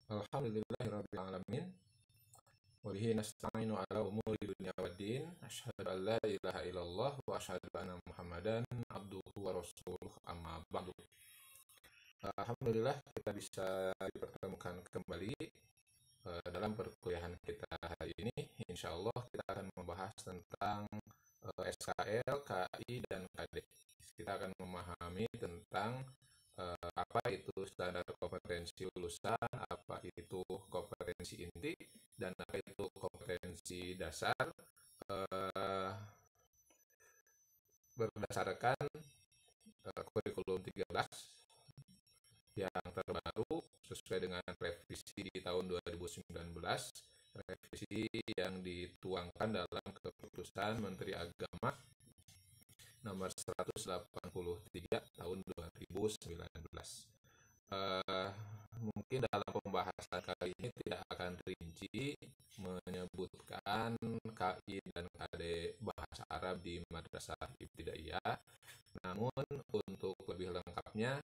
Alhamdulillahirabbil alamin. Wa bihi nasta'inu ala umuri dunya waddin. Asyhadu an la ilaha illallah wa asyhadu anna Muhammadan abduhu wa rasuluh amma ba'du. Alhamdulillah kita bisa dipertemukan kembali dalam perkuliahan kita hari ini. Insya Allah kita akan membahas tentang SKL, KI, dan KD. Kita akan memahami tentang apa itu standar kompetensi lulusan, apa itu kompetensi inti, dan apa itu kompetensi dasar eh, berdasarkan kurikulum 13 yang terbaru sesuai dengan revisi di tahun 2019, revisi yang dituangkan dalam keputusan Menteri Agama nomor 183 tahun 2019. Eh, Mungkin dalam pembahasan kali ini tidak akan rinci menyebutkan KI dan KD bahasa Arab di Madrasah Ibtidaiyah. Namun untuk lebih lengkapnya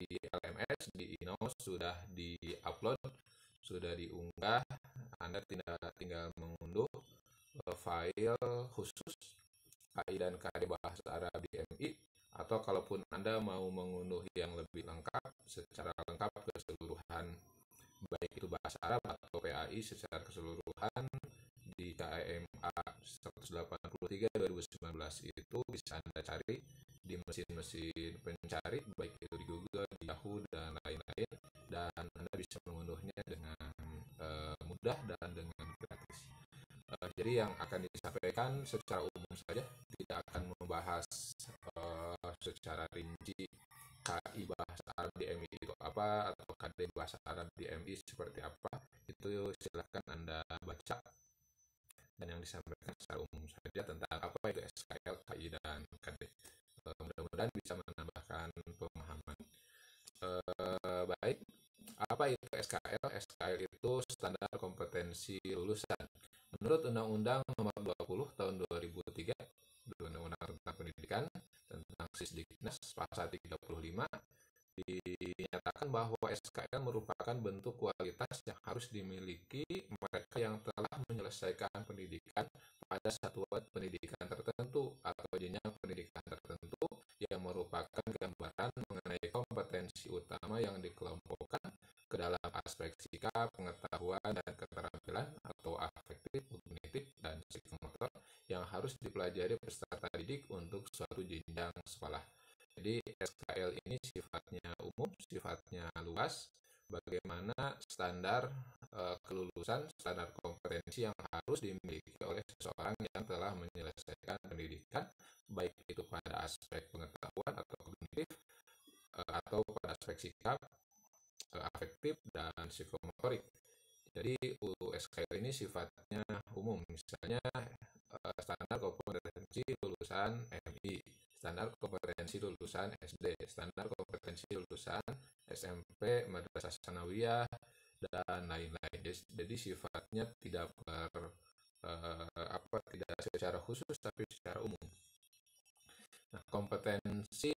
di LMS, di INOS sudah di-upload, sudah diunggah. Anda tinggal mengunduh file khusus KI dan KD bahasa Arab di MI, atau kalaupun Anda mau mengunduh yang lebih lengkap, secara lengkap keseluruhan, baik itu bahasa Arab atau PAI secara keseluruhan, di KMA 183 2019 itu bisa Anda cari di mesin-mesin pencari, baik itu di Google, di Yahoo, dan lain-lain, dan Anda bisa mengunduhnya dengan mudah dan dengan gratis. Jadi yang akan disampaikan secara umum saja, tidak akan membahas secara rinci KI bahasa Arab di MI itu apa, atau KD bahasa Arab di MI seperti apa. Itu silahkan Anda baca, dan yang disampaikan secara umum saja tentang apa itu SKL, KI, dan KD. Mudah-mudahan bisa menambahkan pemahaman. Baik, apa itu SKL? SKL itu standar kompetensi lulusan. Menurut Undang-Undang Nomor 20 Tahun 2003, Undang-Undang tentang Pendidikan, tentang Sisdiknas pasal 35, dinyatakan bahwa SKL merupakan bentuk kualitas yang harus dimiliki mereka yang telah menyelesaikan pendidikan pada satuan pendidikan tertentu atau jenjang pendidikan tertentu, yang merupakan gambaran mengenai kompetensi utama yang dikelompokkan ke dalam aspek sikap, pengetahuan, dan keterampilan atau afektif, kognitif, dan psikomotor yang harus dipelajari peserta didik untuk suatu jenjang sekolah. Jadi SKL ini sifatnya umum, sifatnya luas. Bagaimana standar kelulusan, standar kompetensi yang harus dimiliki oleh seseorang yang telah menyelesaikan pendidikan, baik itu pada aspek pengetahuan atau kognitif, atau pada aspek sikap, afektif, dan psikomotorik. Jadi USKL ini sifatnya umum. Misalnya standar kompetensi lulusan MI, standar kompetensi lulusan SD, standar kompetensi lulusan SMP, Madrasah Sanawiyah, dan lain-lain. Jadi sifatnya tidak secara khusus tapi secara umum. Nah, kompetensi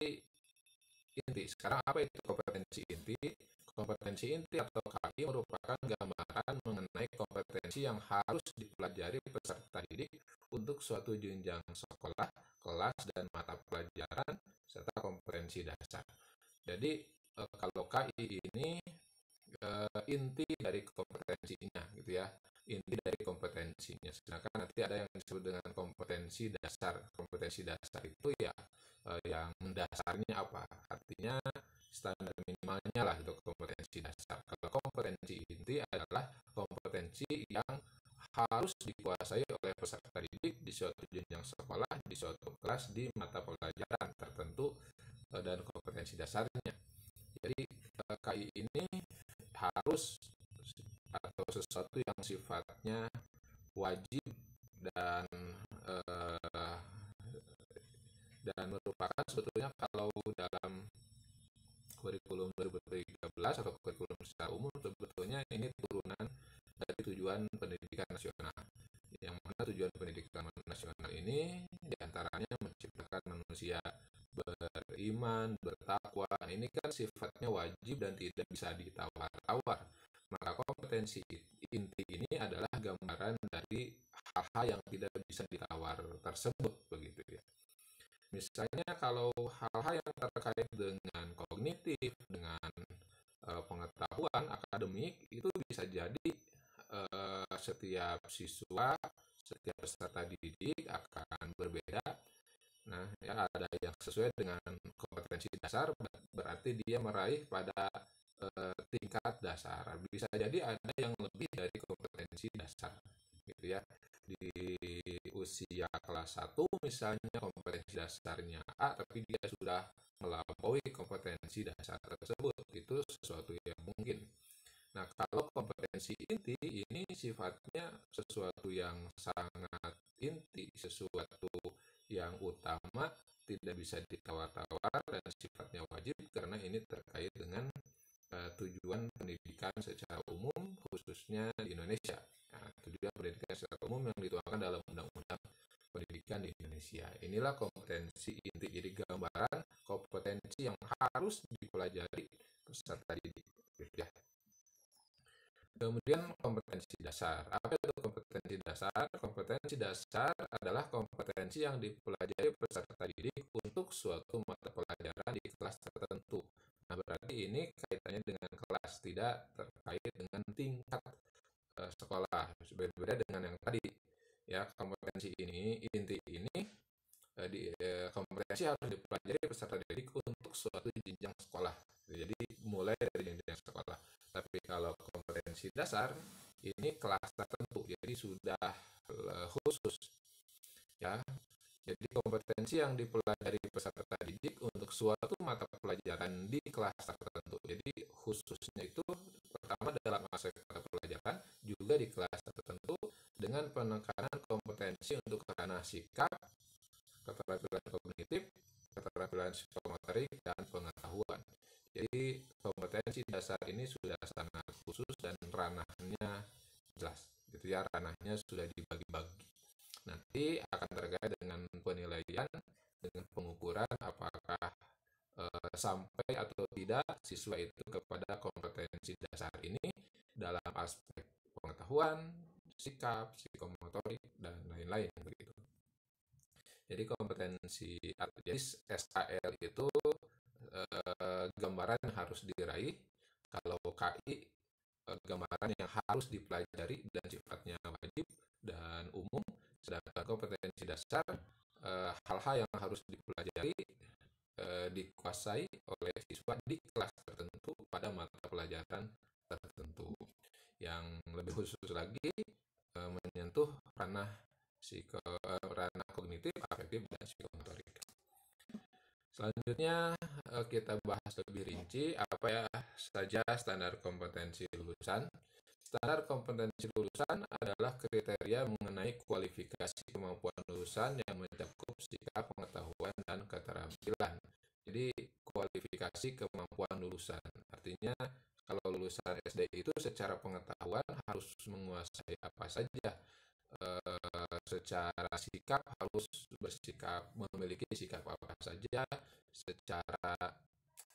inti. Sekarang apa itu kompetensi inti? Kompetensi inti atau KI merupakan gambaran mengenai kompetensi yang harus dipelajari peserta didik untuk suatu jenjang sekolah, kelas, dan mata pelajaran, serta kompetensi dasar. Jadi kalau KI ini inti dari kompetensinya gitu ya, inti dari kompetensinya. Sedangkan nanti ada yang disebut dengan kompetensi dasar. Kompetensi dasar itu ya yang mendasarnya apa, artinya standar minimalnya lah itu kompetensi dasar. Kalau kompetensi inti adalah kompetensi yang harus dikuasai oleh peserta didik di suatu jenjang sekolah, di suatu kelas, di mata pelajaran tertentu, dan kompetensi dasarnya. Jadi KI ini harus atau sesuatu yang sifatnya wajib dan eh, merupakan sebetulnya, kalau dalam kurikulum 2013 atau kurikulum secara umum, sebetulnya ini turunan dari tujuan pendidikan nasional, yang mana tujuan pendidikan nasional ini diantaranya menciptakan manusia beriman, bertakwa. Ini kan sifatnya wajib dan tidak bisa ditawar-tawar. Maka kompetensi inti ini adalah gambaran dari hal-hal yang tidak bisa ditawar tersebut, begitu ya. Misalnya kalau hal-hal yang terkait dengan kognitif, dengan pengetahuan akademik, itu bisa jadi setiap siswa, setiap peserta didik akan berbeda. Nah, ya ada yang sesuai dengan kompetensi dasar, berarti dia meraih pada tingkat dasar. Bisa jadi ada yang lebih dari kompetensi dasar, gitu ya. Di usia kelas 1 misalnya kompetensi dasarnya A, tapi dia sudah melampaui kompetensi dasar tersebut. Itu sesuatu yang mungkin. Nah, kalau kompetensi inti ini sifatnya sesuatu yang sangat inti, sesuatu yang utama, tidak bisa ditawar-tawar dan sifatnya wajib karena ini terkait dengan tujuan pendidikan secara umum khususnya di Indonesia. Nah, tujuan pendidikan secara umum yang dituangkan dalam Undang-Undang Pendidikan di Indonesia. Inilah kompetensi inti. Jadi gambaran kompetensi yang harus dipelajari peserta didik, gitu ya. Kemudian kompetensi dasar. Apa itu kompetensi dasar? Kompetensi dasar adalah kompetensi yang dipelajari peserta didik untuk suatu mata pelajaran di kelas tertentu. Nah, berarti ini kaitannya dengan kelas, tidak terkait dengan tingkat sekolah. Berbeda dengan yang tadi. Ya, kompetensi ini, inti ini, kompetensi harus dipelajari peserta didik untuk suatu jenjang sekolah. Jadi mulai dari jenjang sekolah. Tapi kalau kompetensi dasar ini kelas tertentu, jadi sudah khusus, ya. Jadi kompetensi yang dipelajari peserta didik untuk suatu mata pelajaran di kelas tertentu. Jadi khususnya itu pertama dalam aspek mata pelajaran, juga di kelas tertentu dengan penekanan kompetensi untuk ranah sikap, keterampilan kognitif, keterampilan psikomotorik, dan pengetahuan. Jadi kompetensi dasar ini sudah sangat khusus dan ranahnya jelas, gitu ya, ranahnya sudah dibagi-bagi. Nanti akan terkait dengan penilaian, dengan pengukuran apakah sampai atau tidak siswa itu kepada kompetensi dasar ini dalam aspek pengetahuan, sikap, psikomotorik, dan lain-lain begitu. Jadi kompetensi, jadi SKL itu gambaran yang harus diraih. Kalau KI gambaran yang harus dipelajari dan sifatnya wajib dan umum. Sedangkan kompetensi dasar hal-hal yang harus dipelajari dikuasai oleh siswa di kelas tertentu pada mata pelajaran tertentu. Yang lebih khusus lagi menyentuh ranah ranah kognitif, afektif, dan psikomotorik. Selanjutnya kita bahas lebih rinci apa ya saja standar kompetensi lulusan. Standar kompetensi lulusan adalah kriteria mengenai kualifikasi kemampuan lulusan yang mencakup sikap, pengetahuan, dan keterampilan. Jadi kualifikasi kemampuan lulusan artinya kalau lulusan SD itu secara pengetahuan harus menguasai apa saja, secara sikap harus bersikap memiliki sikap apa saja, secara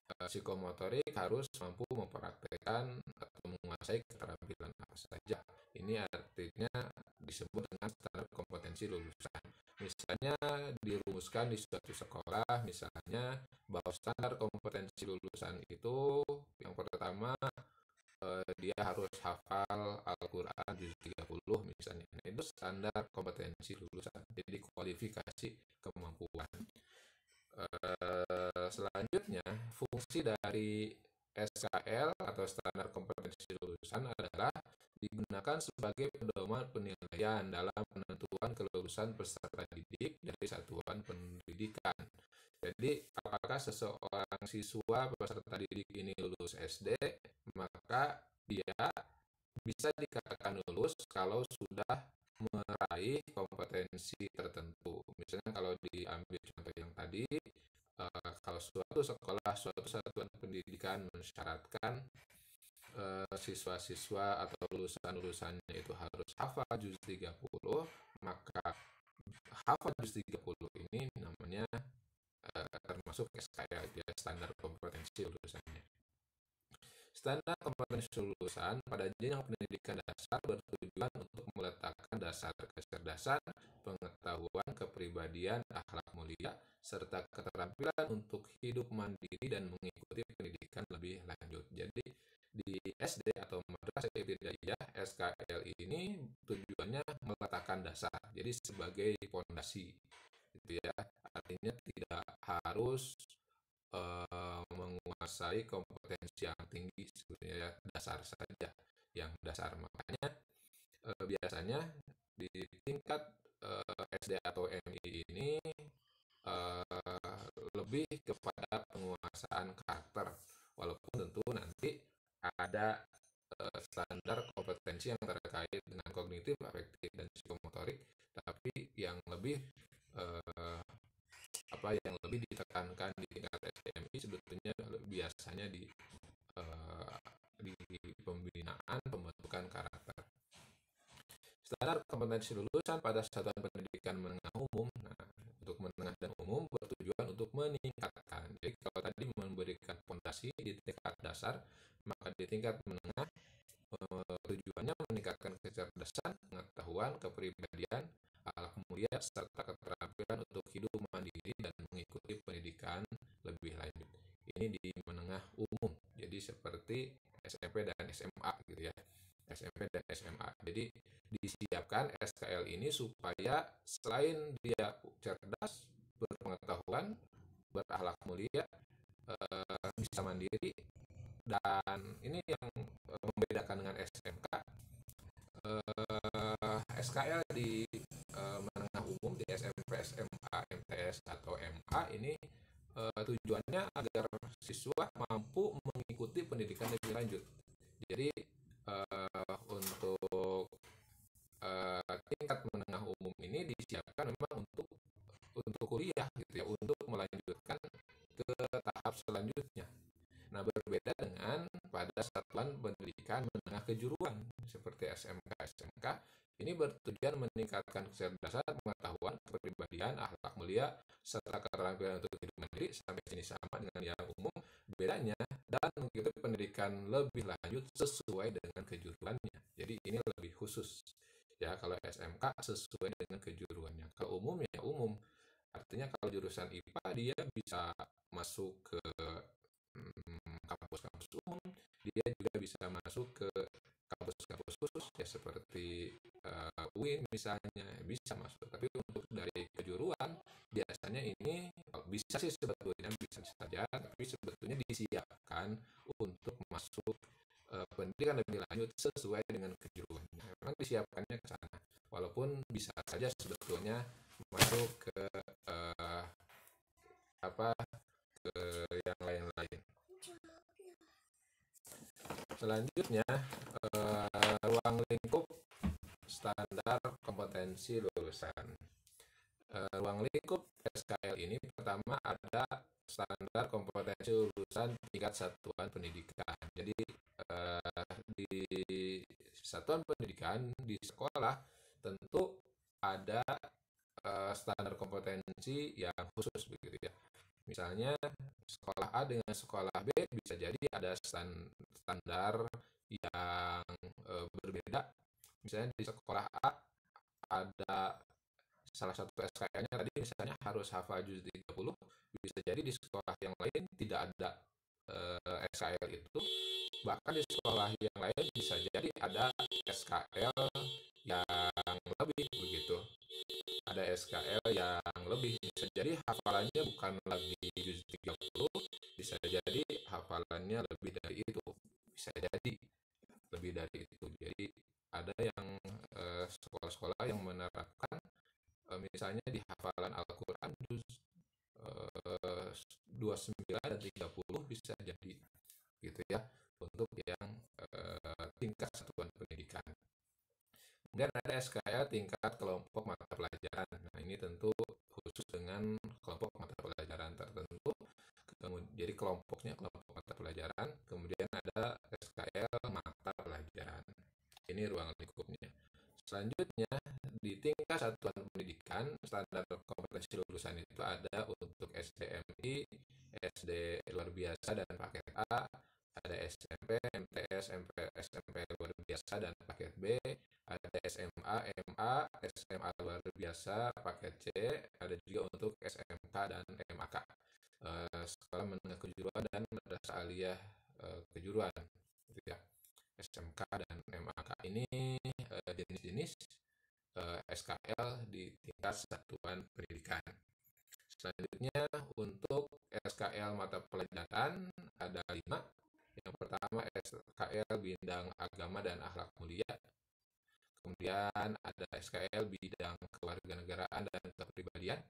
psikomotorik harus mampu mempraktekkan atau menguasai keterampilan apa saja. Ini artinya disebut dengan standar kompetensi lulusan. Misalnya dirumuskan di suatu sekolah, misalnya bahwa standar kompetensi lulusan itu yang pertama dia harus hafal Al-Quran juz 30 misalnya. Nah, itu standar kompetensi lulusan. Jadi kualifikasi kemampuan. Selanjutnya, fungsi dari SKL atau standar kompetensi lulusan adalah digunakan sebagai pedoman penilaian dalam penentuan kelulusan peserta didik dari satuan pendidikan. Jadi, apakah seseorang siswa peserta didik ini lulus SD, maka dia bisa dikatakan lulus kalau sudah meraih kompetensi tertentu. Misalnya kalau diambil contoh yang tadi, kalau suatu sekolah, suatu satuan pendidikan mensyaratkan siswa-siswa atau lulusan-lulusannya itu harus hafal juz 30, maka hafal juz 30 ini namanya termasuk SKL, ya, standar kompetensi lulusannya. Standar kompetensi lulusan pada jenjang pendidikan dasar bertujuan untuk meletakkan dasar kecerdasan, pengetahuan, kepribadian, akhlak mulia, serta keterampilan untuk hidup mandiri dan mengikuti pendidikan lebih lanjut. Jadi di SD atau Madrasah Ibtidaiyah SKL ini tujuannya meletakkan dasar. Jadi sebagai pondasi gitu ya. Artinya tidak harus menguasai kompetensi yang tinggi, sebenarnya ya, dasar saja yang dasar. Makanya biasanya di tingkat SD atau MI ini lebih kepada penguasaan karakter, walaupun tentu nanti ada standar kompetensi yang terkait dengan kognitif, afektif, dan psikomotorik, tapi yang lebih eh, yang lebih ditekankan di tingkat SDMI sebetulnya biasanya eh, di pembinaan pembentukan karakter. Standar kompetensi lulusan pada satuan pendidikan menengah umum. Nah, untuk menengah dan umum bertujuan untuk meningkatkan. Jadi kalau tadi memberikan fondasi di tingkat dasar, maka di tingkat menengah tujuannya meningkatkan kecerdasan, pengetahuan, kepribadian, akhlak mulia, serta keterampilan untuk hidup mandiri dan mengikuti pendidikan lebih lanjut. Ini di menengah umum, jadi seperti SMP dan SMA gitu ya. SMP dan SMA. Jadi disiapkan SKL ini supaya selain dia cerdas, berpengetahuan, berakhlak mulia, bisa mandiri, dan ini yang membedakan dengan SMK. SKL di menengah umum di SMP, SMA, MTS atau MA ini tujuannya agar siswa mampu mengikuti pendidikan lebih lanjut. Jadi untuk tingkat menengah umum ini disiapkan memang untuk kuliah gitu ya, untuk melanjutkan ke tahap selanjutnya. Nah, berbeda dengan pada satuan pendidikan menengah kejuruan seperti SMK, SMK ini bertujuan meningkatkan kecerdasan, pengetahuan, kepribadian, akhlak mulia, serta keterampilan untuk hidup mandiri. Sampai sini sama dengan yang umum, bedanya dan mengikuti pendidikan lebih lanjut sesuai dengan kejuruannya. Jadi ini lebih khusus ya. Kalau SMK sesuai dengan kejuruannya. Kalau umum ya umum. Artinya kalau jurusan IPA dia bisa masuk ke kampus-kampus umum, dia juga bisa masuk ke kampus-kampus khusus ya seperti UIN misalnya, bisa masuk. Tapi untuk dari kejuruan biasanya ini bisa sih sebetulnya bisa saja, tapi sebetulnya disiapkan untuk masuk pendidikan lebih lanjut sesuai dengan kejuruannya. Memang disiapkannya ke sana. Walaupun bisa saja sebetulnya masuk ke apa ke yang lain-lain. Selanjutnya, ruang lingkup standar kompetensi lulusan. Ruang lingkup SKL ini pertama ada standar kompetensi lulusan tingkat satuan pendidikan. Jadi di satuan pendidikan di sekolah tentu ada standar kompetensi yang khusus begitu ya. Misalnya sekolah A dengan sekolah B bisa jadi ada standar yang berbeda. Misalnya di sekolah A ada salah satu SKL-nya tadi misalnya harus hafal juz 30, bisa jadi di sekolah yang lain tidak ada SKL itu. Bahkan di sekolah yang lain bisa jadi ada SKL yang lebih begitu. Ada SKL yang lebih, bisa jadi hafalannya bukan lagi juz 30, bisa jadi hafalannya lebih dari itu, bisa jadi lebih dari itu. Jadi ada yang sekolah-sekolah yang menerapkan misalnya di hafalan Al-Quran juz 29 dan 30 bisa jadi gitu ya, untuk yang tingkat satuan pendidikan. Kemudian ada SKL tingkat kelompok mata pelajaran. Nah, ini tentu khusus dengan kelompok mata pelajaran tertentu. Jadi kelompoknya kelompok mata pelajaran. Kemudian ada SKL mata pelajaran. Ini ruang lingkupnya. Selanjutnya, di tingkat satuan pendidikan, standar kompetensi lulusan itu ada untuk SDMI, SD luar biasa dan paket A, ada SMP, MTS, SMP luar biasa dan paket B, ada SMA, MA, SMA luar biasa paket C, ada juga untuk SMK dan MAK, sekolah menengah kejuruan dan madrasah aliyah kejuruan, gitu ya. SMK dan MAK ini jenis-jenis SKL di tingkat satuan pendidikan. Selanjutnya untuk SKL mata pelajaran ada 5. Yang pertama SKL bidang agama dan akhlak mulia. Kemudian ada SKL bidang kewarganegaraan dan kepribadian.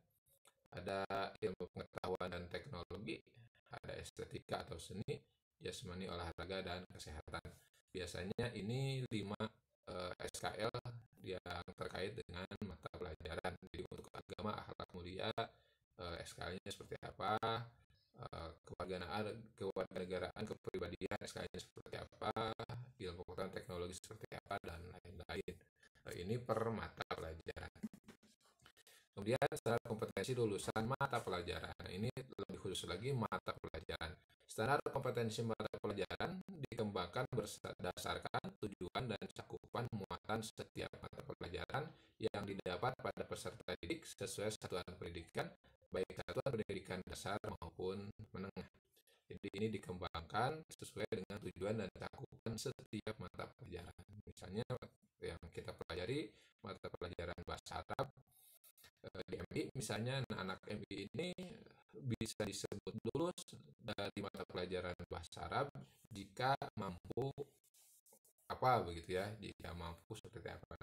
Ada ilmu pengetahuan dan teknologi. Ada estetika atau seni, jasmani, olahraga, dan kesehatan. Biasanya ini 5 SKL yang terkait dengan mata pelajaran. Jadi untuk agama, akhlak mulia, SKL-nya seperti apa, kewarganegaraan, kepribadian, SKL-nya seperti apa, ilmu pengetahuan teknologi seperti apa, dan lain-lain. Ini per mata pelajaran. Kemudian standar kompetensi lulusan mata pelajaran. Ini lebih khusus lagi mata pelajaran. Standar kompetensi mata pelajaran dikembangkan berdasarkan tujuan dan cakupan muatan setiap mata pelajaran yang didapat pada peserta didik sesuai satuan pendidikan, baik satuan pendidikan dasar maupun menengah. Jadi ini dikembangkan sesuai dengan tujuan dan cakupan setiap mata pelajaran. Misalnya yang kita pelajari mata pelajaran bahasa Arab di MI, misalnya anak MI ini bisa disebut lulus dari mata pelajaran bahasa Arab jika mampu apa begitu ya, jika mampu seperti apa.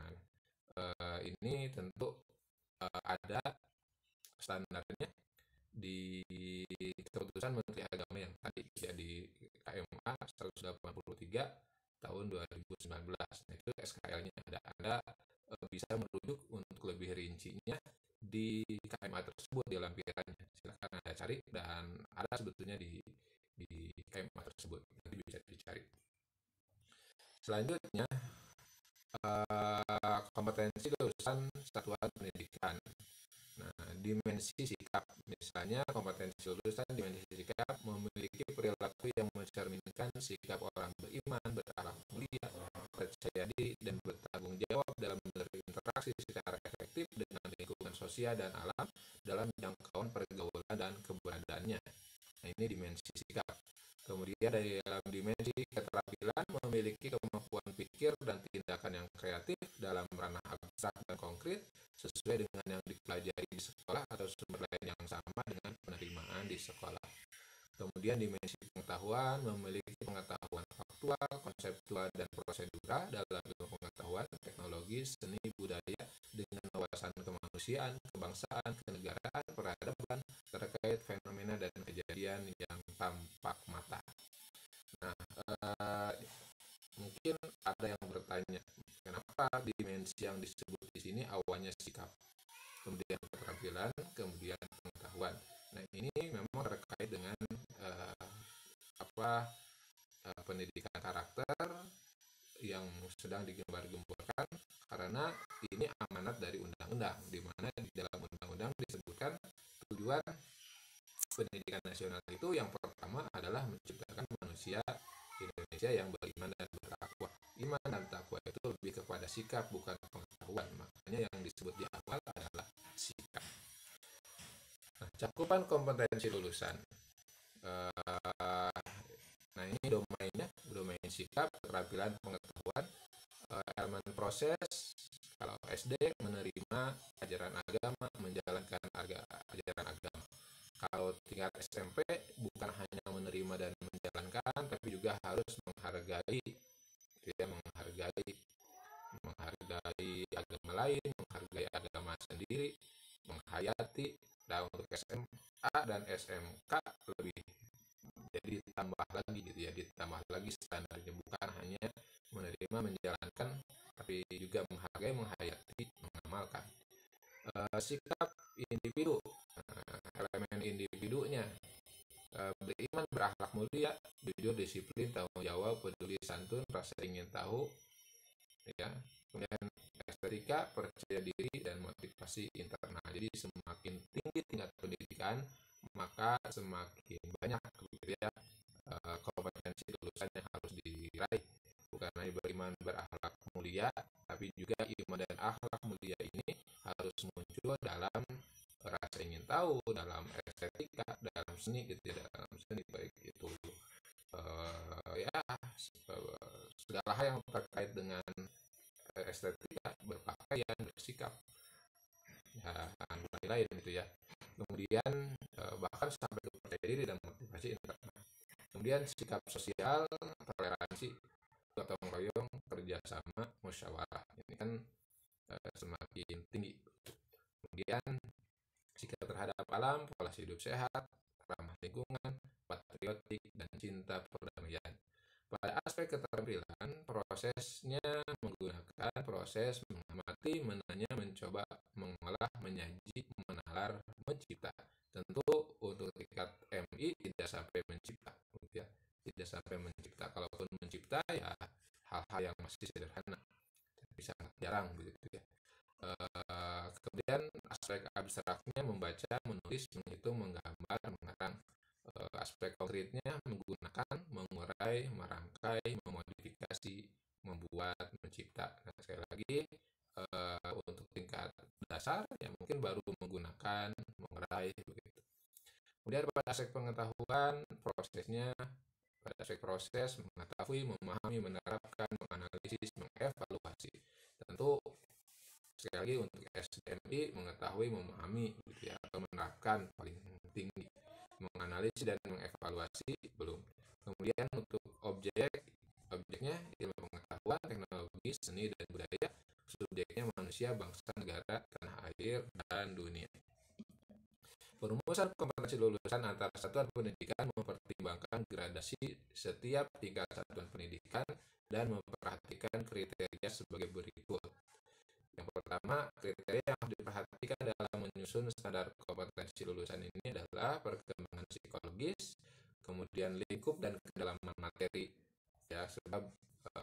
Ini tentu ada standarnya di keputusan Menteri Agama yang tadi ya, di KMA 183 tahun 2019. Nah, itu SKL-nya ada. Anda bisa merujuk untuk lebih rincinya di KMA tersebut, di lampirannya. Silakan Anda cari, dan ada sebetulnya di KMA tersebut. Nanti bisa dicari. Selanjutnya kompetensi lulusan satuan pendidikan. Nah, dimensi sikap. Misalnya kompetensi lulusan dimensi sikap memiliki perilaku yang mencerminkan sikap orang beriman, berakhlak mulia, percaya diri, dan bertanggung jawab dalam berinteraksi secara efektif dengan lingkungan sosial dan alam dalam jangkauan pergaulan dan keberadaannya. Nah, ini dimensi sikap. Kemudian dari dalam dimensi keterampilan memiliki kemampuan pikir dan tindakan yang kreatif dalam ranah abstrak dan konkret sesuai dengan yang dipelajari di sekolah atau sumber lain yang sama dengan penerimaan di sekolah. Kemudian dimensi pengetahuan memiliki pengetahuan faktual, konseptual, dan prosedural dalam ilmu pengetahuan, teknologi, seni, budaya dengan wawasan kemanusiaan, kebangsaan, kenegaraan, peradaban terkait fenomena dan kejadian yang tampak mata. Nah, mungkin ada yang bertanya, kenapa dimensi yang disebut di sini awalnya sikap, kemudian keterampilan, kemudian pengetahuan. Nah, ini memang terkait dengan pendidikan karakter yang sedang digembar-gemborkan, karena ini amanat dari undang-undang, di mana di dalam undang-undang disebutkan tujuan pendidikan nasional itu yang pertama adalah menciptakan manusia Indonesia yang beriman dan bertakwa. Iman dan takwa itu lebih kepada sikap, bukan pengetahuan. Makanya yang disebut di awal adalah sikap. Nah, cakupan kompetensi lulusan. Nah, ini domainnya, domain sikap, keterampilan, pengetahuan, elemen proses. Kalau SD menerima ajaran agama, menjalankan ajaran agama. Kalau tingkat SMP bukan hanya menerima dan menjalankan, tapi juga harus menghargai, ya, menghargai agama lain, menghargai agama sendiri, menghayati. Nah, untuk SMA dan SMK lebih jadi ditambah lagi gitu ya, ditambah lagi standarnya, bukan hanya menerima menjalankan, tapi juga menghargai, menghayati, mengamalkan. Sikap individu, elemen individunya, beriman, berakhlak mulia, jujur, disiplin, tanggung jawab, peduli, santun, rasa ingin tahu, ya. Kemudian estetika, percaya diri, dan motivasi internal. Jadi semakin tinggi tingkat pendidikan, maka semakin banyak gitu ya kompetensi lulusannya. diraih. Bukan hanya beriman berakhlak mulia, tapi juga iman dan akhlak mulia ini harus muncul dalam rasa ingin tahu, dalam estetika, dalam seni gitu ya, dalam seni baik itu ya segala hal yang terkait dengan estetika, berpakaian, bersikap, ya lain-lain gitu ya. Kemudian bahkan sampai ke percaya diri dan motivasi internal. Kemudian sikap sosial, toleransi, gotong royong, kerjasama, musyawarah. Ini kan semakin tinggi. Kemudian sikap terhadap alam, pola hidup sehat, ramah lingkungan, patriotik, dan cinta perdamaian. Pada aspek keterampilan, prosesnya menggunakan proses mengamati, menanya, mencoba, mengolah, menyaji, menalar, mencipta. Tentu untuk tingkat MI tidak sampai mencipta, ya. Tidak sampai mencipta. Kalaupun mencipta ya hal-hal yang masih sederhana, tapi sangat jarang begitu ya. Kemudian aspek abstraknya membaca, menulis, menghitung, menggambar, mengarang. Aspek konkretnya menggunakan, mengurai, merangkai, memodifikasi, membuat, mencipta. Nah, sekali lagi untuk tingkat dasar ya mungkin baru menggunakan, mengurai begitu. Kemudian pada aspek pengetahuan, prosesnya pada aspek proses mengetahui, memahami, menerapkan, menganalisis, mengevaluasi. Tentu sekali lagi untuk SDMI mengetahui, memahami gitu ya, atau menerapkan paling tinggi, menganalisis dan mengevaluasi belum. Kemudian untuk objeknya ilmu pengetahuan, teknologi, seni dan budaya, subjeknya manusia, bangsa, negara, tanah air, dan dunia. Perumusan kompetensi lulusan antar satuan pendidikan mempertimbangkan gradasi setiap tingkat satuan pendidikan dan memperhatikan kriteria sebagai berikut. Yang pertama, kriteria yang harus diperhatikan dalam menyusun standar kompetensi lulusan ini adalah perkembangan psikologis, kemudian lingkup dan kedalaman materi. Ya, sebab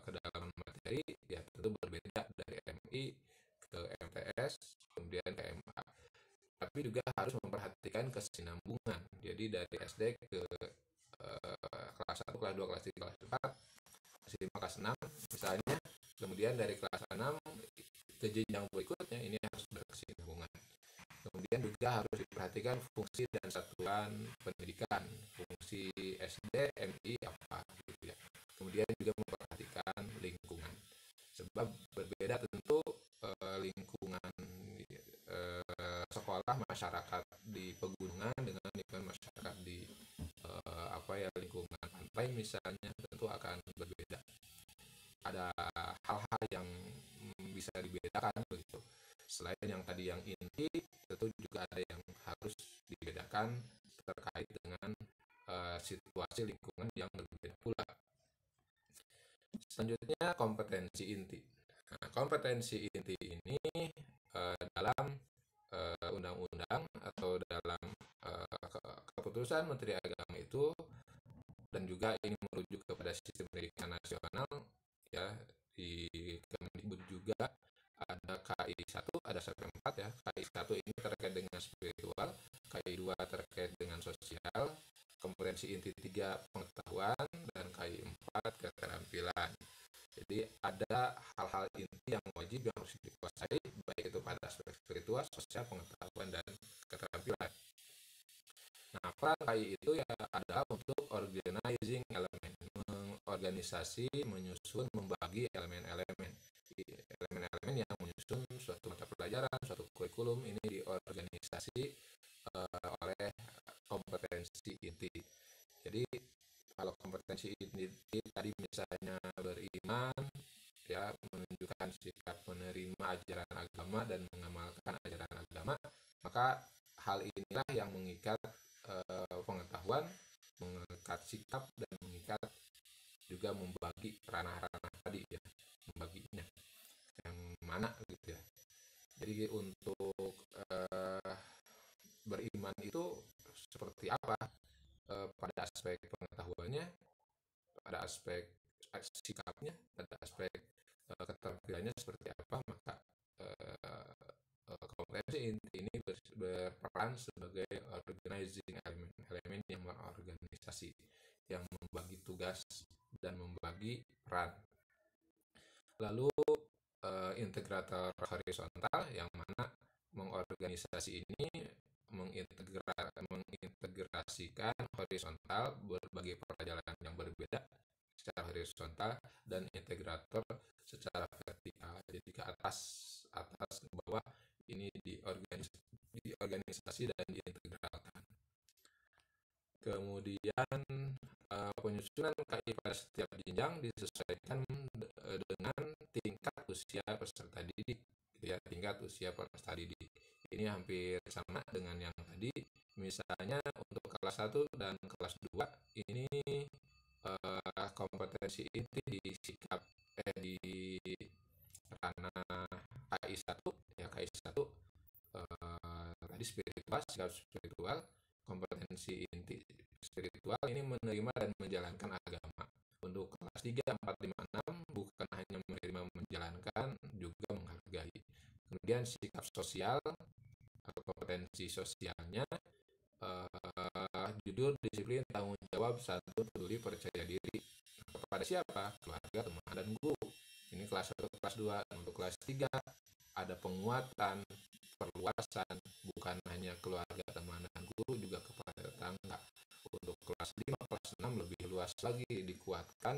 kedalaman materi ya tentu berbeda dari MI ke MTS, kemudian ke MA. Tapi juga harus memperhatikan kesinambungan. Jadi dari SD ke kelas 1, kelas 2, kelas 3, kelas 4, kelas 5, kelas 6 misalnya. Kemudian dari kelas 6 ke jenjang berikutnya ini harus berkesinambungan. Kemudian juga harus diperhatikan fungsi dan satuan pendidikan, fungsi SD, MI apa gitu ya. Kemudian juga memperhatikan lingkungan. Sebab berbeda tentu lingkungan sekolah masyarakat di pegunungan dengan lingkungan masyarakat di lingkungan pantai misalnya tentu akan berbeda. Ada hal-hal yang bisa dibedakan begitu. Selain yang tadi yang inti, tentu juga ada yang harus dibedakan terkait dengan situasi lingkungan yang berbeda pula. Selanjutnya kompetensi inti. Nah, kompetensi inti ini dalam undang-undang atau dalam keputusan Menteri Agama itu, dan juga ini merujuk kepada sistem pendidikan nasional ya, di Kemendikbud juga ada KI 1, ada sampai 4 ya. KI 1 ini terkait dengan spiritual, KI 2 terkait dengan sosial, kompetensi inti 3 pengetahuan, dan KI 4 keterampilan. Jadi ada hal-hal inti yang wajib yang harus dikuasai, baik itu pada aspek spiritual, sosial, pengetahuan, dan keterampilan. Nah, peran KI itu ya adalah untuk organizing elemen, mengorganisasi, menyusun, membagi elemen-elemen yang menyusun suatu mata pelajaran, suatu kurikulum ini diorganisasi oleh kompetensi inti. Jadi kalau kompetensi inti tadi misalnya beriman, ya menunjukkan sikap menerima ajaran agama dan mengamalkan ajaran agama, maka hal inilah yang mengikat pengetahuan, mengikat sikap, dan mengikat juga membagi ranah-ranah tadi ya, membaginya yang mana gitu ya. Jadi untuk beriman itu seperti apa pada aspek pengetahuannya, pada aspek sikapnya, pada aspek keterampilannya seperti apa, maka kompetensi inti ini berperan sebagai organizing elemen yang mengorganisasi, yang membagi tugas dan membagi peran. Lalu integrator horizontal yang mana mengorganisasi ini mengintegrasikan horizontal berbagai pelajaran yang berbeda secara horizontal dan integrator secara vertikal, jadi ke atas ke bawah ini diorganisasi dan diintegralkan. Kemudian penyusunan KI pada setiap jenjang disesuaikan dengan tingkat usia peserta didik, gitu ya, tingkat usia peserta didik. Ini hampir sama dengan yang tadi. Misalnya untuk kelas 1 dan kelas 2 ini kompetensi inti di ranah KI 1 ya, KI 1 tadi spiritual, sikap spiritual. Kompetensi inti spiritual ini menerima dan menjalankan agama. Untuk kelas 3, 4, 5, 6 bukan hanya menerima, menjalankan, juga menghargai. Kemudian sikap sosial, kompetensi sosialnya jujur, disiplin, tanggung jawab, satu, peduli, percaya diri. Kepada siapa? Keluarga, teman, dan guru. Ini kelas 1, kelas 2. Untuk kelas 3 ada penguatan, perluasan, bukan hanya keluarga, teman, dan guru, juga kepada tetangga. Untuk kelas 5, kelas 6 lebih luas lagi, dikuatkan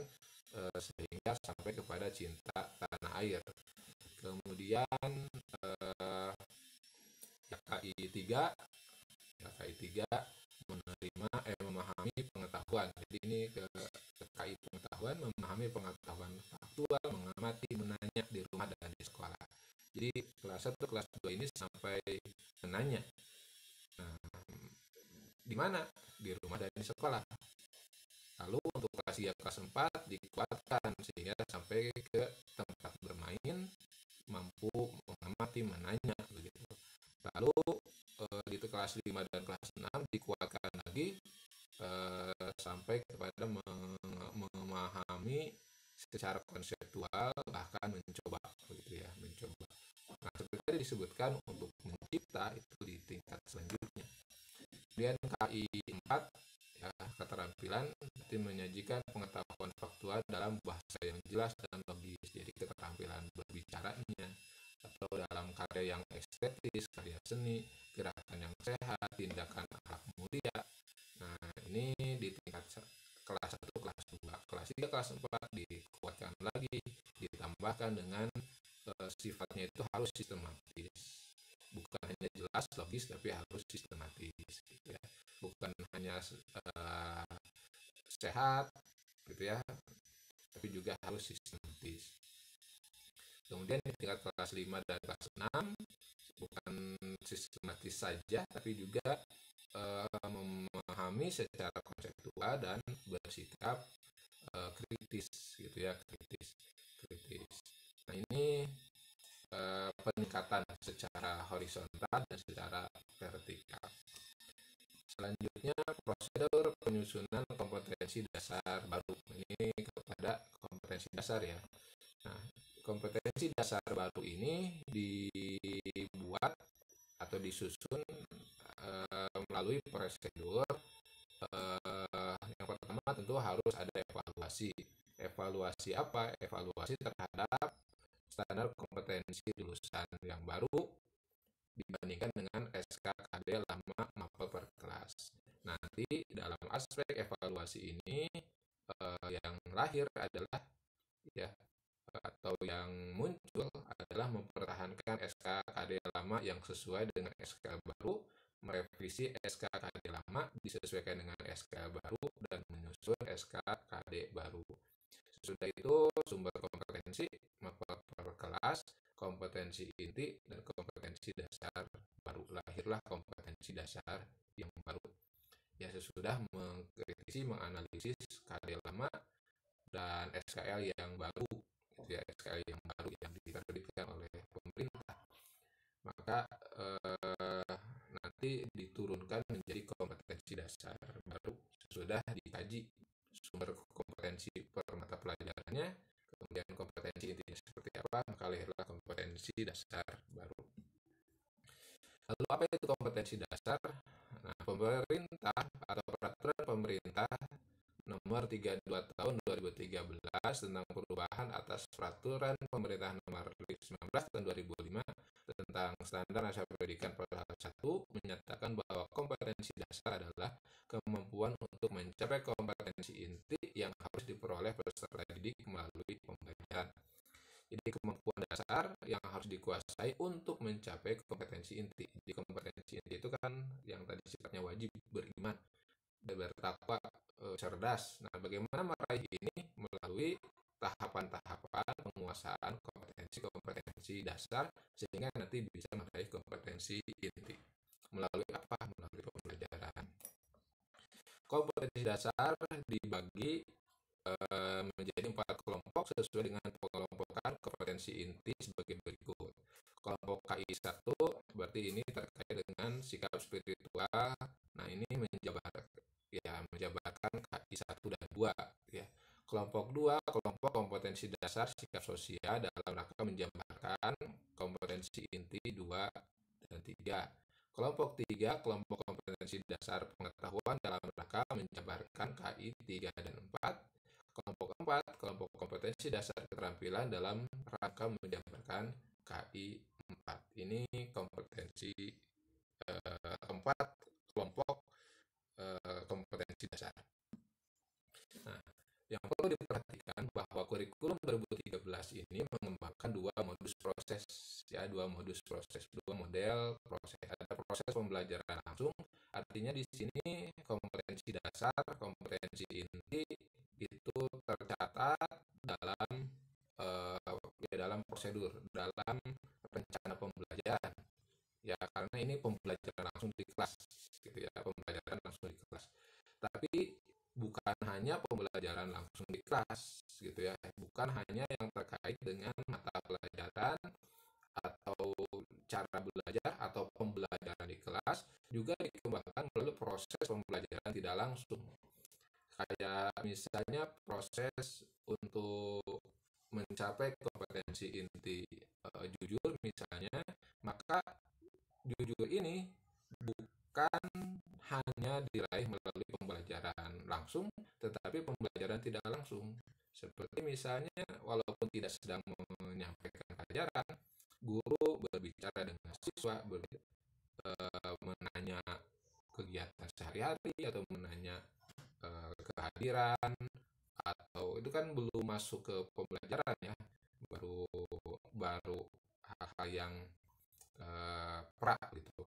sehingga sampai kepada cinta tanah air. Kemudian KI 3 memahami pengetahuan. Jadi ini ke KI pengetahuan, memahami pengetahuan faktual, mengamati, menanya di rumah dan di sekolah. Jadi kelas 1, kelas 2 ini sampai menanya. Nah, di mana? Di rumah dan di sekolah. Lalu untuk kelas 3, kelas 4 dikuatkan sehingga sampai ke tempat bermain, mampu mengamati, menanya begitu. Lalu di kelas 5 dan kelas 6 dikuatkan lagi sampai kepada memahami secara konseptual, bahkan mencoba begitu ya, mencoba. Nah, seperti tadi disebutkan untuk mencipta itu di tingkat selanjutnya. Kemudian KI 4 ya, keterampilan itu menyajikan pengetahuan faktual dalam bahasa yang jelas dan logis. Jadi keterampilan berbicaranya, atau dalam karya yang estetis, karya seni, gerakan yang sehat, tindakan akhlak mulia. Nah, ini di tingkat kelas 1, kelas 2. Kelas 3, kelas 4 dikuatkan lagi, ditambahkan dengan sifatnya itu harus sistematis. Bukan hanya jelas, logis, tapi harus sistematis gitu ya. Bukan hanya sehat gitu ya, tapi juga harus sistematis. Kemudian di tingkat kelas 5 dan kelas 6 bukan sistematis saja, tapi juga memahami secara konseptual dan bersikap kritis gitu ya, kritis. Nah, ini peningkatan secara horizontal dan secara vertikal. Selanjutnya prosedur penyusunan kompetensi dasar baru. Ini kepada kompetensi dasar ya. Nah, kompetensi dasar baru ini dibuat atau disusun melalui prosedur. Yang pertama tentu harus ada evaluasi. Evaluasi apa? Evaluasi terhadap standar kompetensi lulusan yang baru dibandingkan dengan SKKD lama mapel per kelas. Nanti dalam aspek evaluasi ini yang lahir adalah ya, atau yang muncul adalah mempertahankan SKKD lama yang sesuai dengan SK baru, merevisi SKKD lama disesuaikan dengan SK baru, dan menyusun SKKD baru. Sesudah itu sumber kompetensi, mapel per kelas, kompetensi inti, dan kompetensi dasar baru. Lahirlah kompetensi dasar yang baru. Ya, sesudah mengkritisi, menganalisis KD lama dan SKL yang baru, ya, SKL yang baru yang diterbitkan oleh pemerintah, maka nanti diturunkan menjadi kompetensi dasar baru sesudah dikaji sumber kompetensi per mata pelajarannya, kemudian kompetensi intinya seperti apa, maka lahirlah kompetensi dasar baru. Lalu apa itu kompetensi dasar? Nah, pemerintah atau peraturan pemerintah nomor Nomor 32 Tahun 2013 tentang perubahan atas Peraturan Pemerintah Nomor 19 Tahun 2005 tentang Standar Nasional Pendidikan Pasal 1 menyatakan bahwa kompetensi dasar adalah kemampuan untuk mencapai kompetensi inti yang harus diperoleh peserta didik melalui pembelajaran. Jadi kemampuan dasar yang harus dikuasai untuk mencapai kompetensi inti. Jadi kompetensi inti itu kan yang tadi sifatnya wajib, beriman, bertakwa, cerdas. Nah, bagaimana meraih ini melalui tahapan-tahapan penguasaan kompetensi-kompetensi dasar sehingga nanti bisa meraih kompetensi inti. Melalui apa? Melalui pembelajaran. Kompetensi dasar dibagi menjadi 4 kelompok sesuai dengan pengelompokan kompetensi inti sebagai berikut. Kelompok KI1 berarti ini terkait dengan sikap spiritual. Nah, ini menjabarkan KI1 dan 2 ya. Kelompok 2, kelompok kompetensi dasar sikap sosial dalam rangka menjabarkan kompetensi inti 2 dan 3. Kelompok 3, kelompok kompetensi dasar pengetahuan dalam rangka menjabarkan KI 3 dan 4. Kelompok 4, kelompok kompetensi dasar keterampilan dalam rangka menjabarkan KI 4. Ini kompetensi keempat kelompok kompetensi dasar. Nah, yang perlu diperhatikan bahwa kurikulum 2013 ini mengembangkan dua modus proses, ya, dua model proses. Ada proses pembelajaran langsung, artinya di sini kompetensi dasar, kompetensi inti itu tercatat dalam dalam prosedur, dalam rencana pembelajaran. Ya, karena ini pembelajaran langsung di kelas, gitu ya, pembelajaran langsung di kelas. Tapi bukan hanya pembelajaran langsung di kelas, gitu ya, bukan hanya yang terkait dengan mata pelajaran atau cara belajar atau pembelajaran di kelas, juga dikembangkan melalui proses pembelajaran tidak langsung. Kayak misalnya proses untuk mencapai kompetensi inti jujur misalnya, maka jujur ini bukan hanya diraih melalui pembelajaran langsung, tetapi pembelajaran tidak langsung. Seperti misalnya, walaupun tidak sedang menyampaikan pelajaran, guru berbicara dengan siswa, menanya kegiatan sehari-hari atau menanya kehadiran, atau itu kan belum masuk ke pembelajaran ya, baru hal-hal yang pra gitu.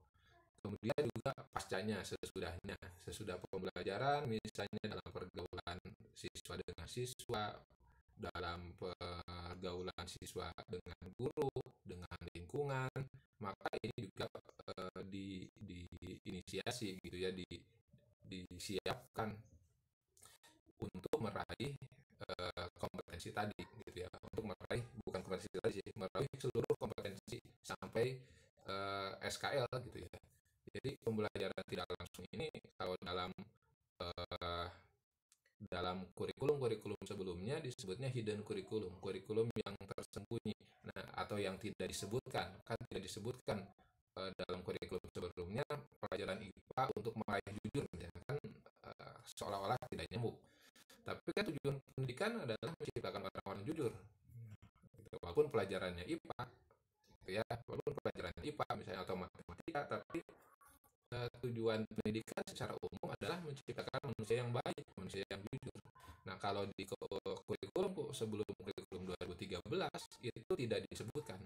Kemudian juga pascanya, sesudah pembelajaran, misalnya dalam pergaulan siswa dengan siswa, dalam pergaulan siswa dengan guru, dengan lingkungan, maka ini juga diinisiasi gitu ya, disiapkan untuk meraih kompetensi tadi gitu ya, untuk meraih, bukan kompetensi tadi sih, meraih seluruh kompetensi sampai SKL gitu ya. Jadi pembelajaran tidak langsung ini kalau dalam kurikulum sebelumnya disebutnya hidden kurikulum yang tersembunyi. Nah, atau yang tidak disebutkan, kan tidak disebutkan dalam kurikulum sebelumnya pelajaran IPA untuk meraih jujur ya kan, seolah-olah tidak nyambung. Tapi kan tujuan pendidikan adalah menciptakan orang-orang jujur. Walaupun pelajarannya IPA, gitu ya, walaupun pelajarannya IPA misalnya atau matematika, tapi tujuan pendidikan secara umum adalah menciptakan manusia yang baik, manusia yang jujur. Nah, kalau di kurikulum sebelum kurikulum 2013 itu tidak disebutkan.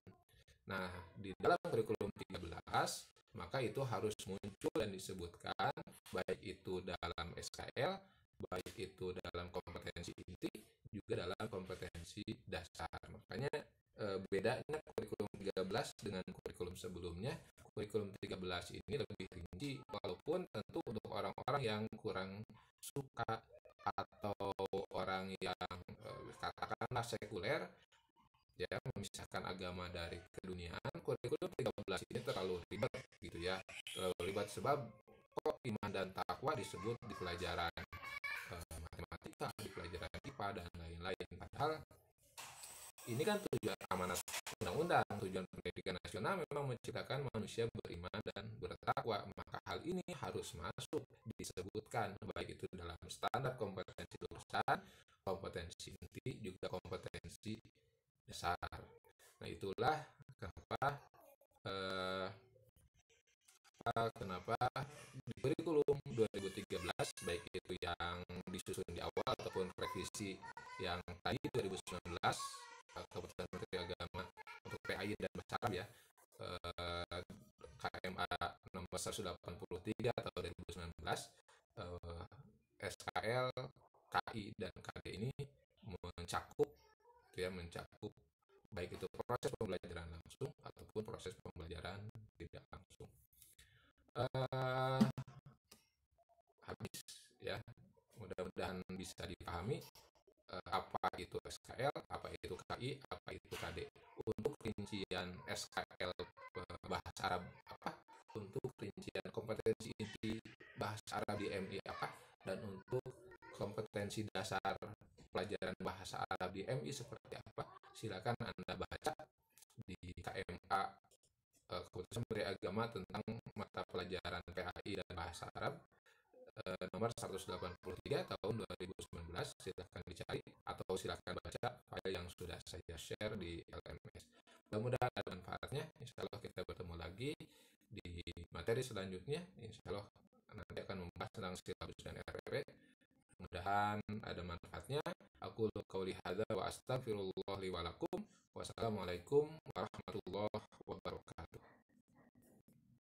Nah, di dalam kurikulum 13 maka itu harus muncul dan disebutkan, baik itu dalam SKL, baik itu dalam kompetensi inti, juga dalam kompetensi dasar. Makanya bedanya kurikulum 13 dengan kurikulum sebelumnya, kurikulum 13 ini lebih rinci, walaupun tentu untuk orang-orang yang kurang suka atau orang yang katakanlah sekuler ya, memisahkan agama dari keduniaan, kurikulum 13 ini terlalu ribet gitu ya, terlalu ribet. Sebab kok iman dan takwa disebut di pelajaran matematika, di pelajaran IPA dan lain-lain, padahal ini kan tujuan amanat undang-undang, tujuan pendidikan nasional memang menciptakan manusia beriman dan bertakwa. Maka hal ini harus masuk disebutkan, baik itu dalam standar kompetensi lulusan dasar, kompetensi inti, juga kompetensi dasar. Nah, itulah kenapa eh, kenapa di kurikulum 2013 baik itu yang disusun di awal ataupun revisi yang tadi 2019 Keputusan Menteri Agama untuk PAI dan Bahasa Arab ya, KMA nomor 183 tahun 2019, SKL, KI dan KD ini mencakup mencakup baik itu proses pembelajaran langsung ataupun proses pembelajaran tidak langsung. Habis ya, mudah-mudahan bisa dipahami apa itu SKL, apa itu KI, apa itu KD. Untuk rincian SKL bahasa Arab apa, untuk rincian kompetensi inti bahasa Arab di MI apa, dan untuk kompetensi dasar pelajaran bahasa Arab di MI seperti apa, silakan Anda baca di KMA Keputusan Menteri Agama tentang mata pelajaran PAI dan bahasa Arab nomor 183 tahun 2019. Silahkan dicari atau silahkan baca file yang sudah saya share di LMS. Mudah-mudahan ada manfaatnya. Insya Allah kita bertemu lagi di materi selanjutnya. Insya Allah nanti akan membahas tentang silabus dan RPP. Mudah-mudahan ada manfaatnya. Aku qauli hadza wa astaghfirullah li wa lakum. Wassalamualaikum warahmatullahi wabarakatuh.